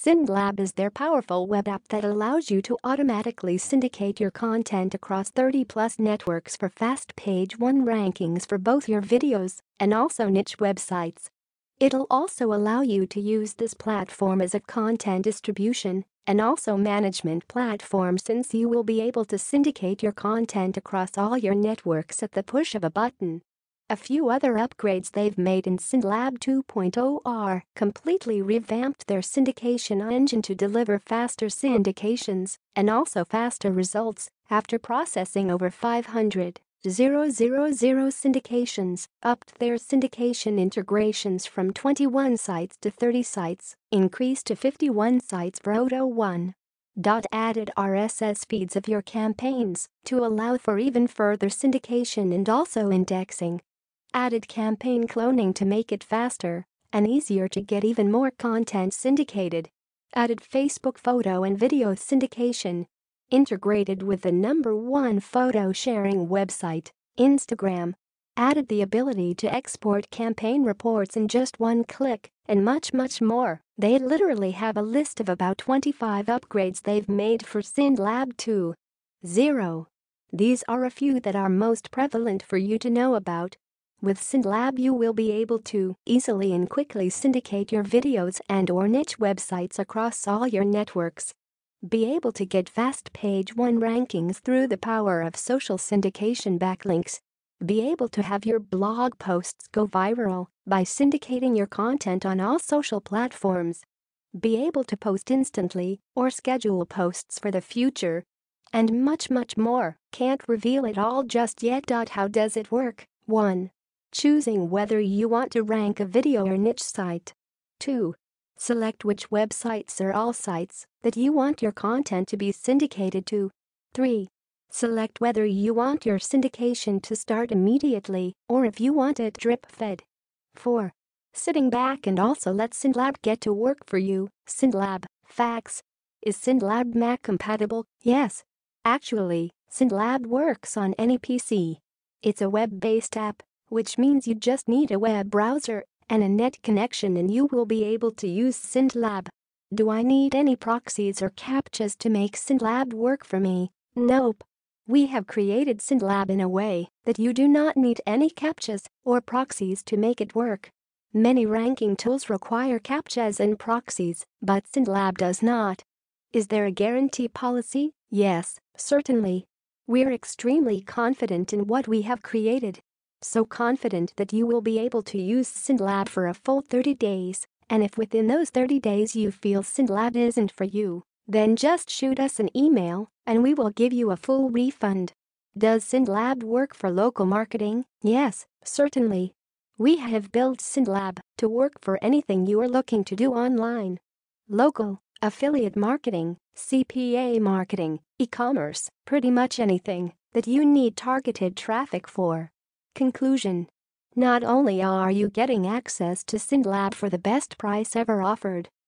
SyndLab is their powerful web app that allows you to automatically syndicate your content across 30+ networks for fast page 1 rankings for both your videos and also niche websites. It'll also allow you to use this platform as a content distribution and also management platform, since you will be able to syndicate your content across all your networks at the push of a button. A few other upgrades they've made in SyndLab 2.0 are completely revamped their syndication engine to deliver faster syndications and also faster results after processing over 500,000 syndications, upped their syndication integrations from 21 sites to 30 sites, increased to 51 sites for Auto1. Added RSS feeds of your campaigns to allow for even further syndication and also indexing. Added campaign cloning to make it faster and easier to get even more content syndicated. Added Facebook photo and video syndication. Integrated with the #1 photo sharing website, Instagram. Added the ability to export campaign reports in just one click, and much more. They literally have a list of about 25 upgrades they've made for SyndLab 2.0. These are a few that are most prevalent for you to know about. With SyndLab you will be able to easily and quickly syndicate your videos and/or niche websites across all your networks. Be able to get fast page 1 rankings through the power of social syndication backlinks. Be able to have your blog posts go viral by syndicating your content on all social platforms. Be able to post instantly or schedule posts for the future. And much more. Can't reveal it all just yet. How does it work? 1. Choosing whether you want to rank a video or niche site. 2. Select which websites or all sites that you want your content to be syndicated to. 3. Select whether you want your syndication to start immediately or if you want it drip-fed. 4. Sitting back and also let SyndLab get to work for you. SyndLab facts. Is SyndLab Mac compatible? Yes. Actually, SyndLab works on any PC. It's a web-based app, which means you just need a web browser and a net connection and you will be able to use SyndLab. Do I need any proxies or captchas to make SyndLab work for me? Nope. We have created SyndLab in a way that you do not need any captchas or proxies to make it work. Many ranking tools require captchas and proxies, but SyndLab does not. Is there a guarantee policy? Yes, certainly. We're extremely confident in what we have created. So confident that you will be able to use SyndLab for a full 30 days, and if within those 30 days you feel SyndLab isn't for you, then just shoot us an email and we will give you a full refund. Does SyndLab work for local marketing? Yes, certainly. We have built SyndLab to work for anything you are looking to do online. Local, affiliate marketing, CPA marketing, e-commerce, pretty much anything that you need targeted traffic for. Conclusion. Not only are you getting access to SyndLab for the best price ever offered,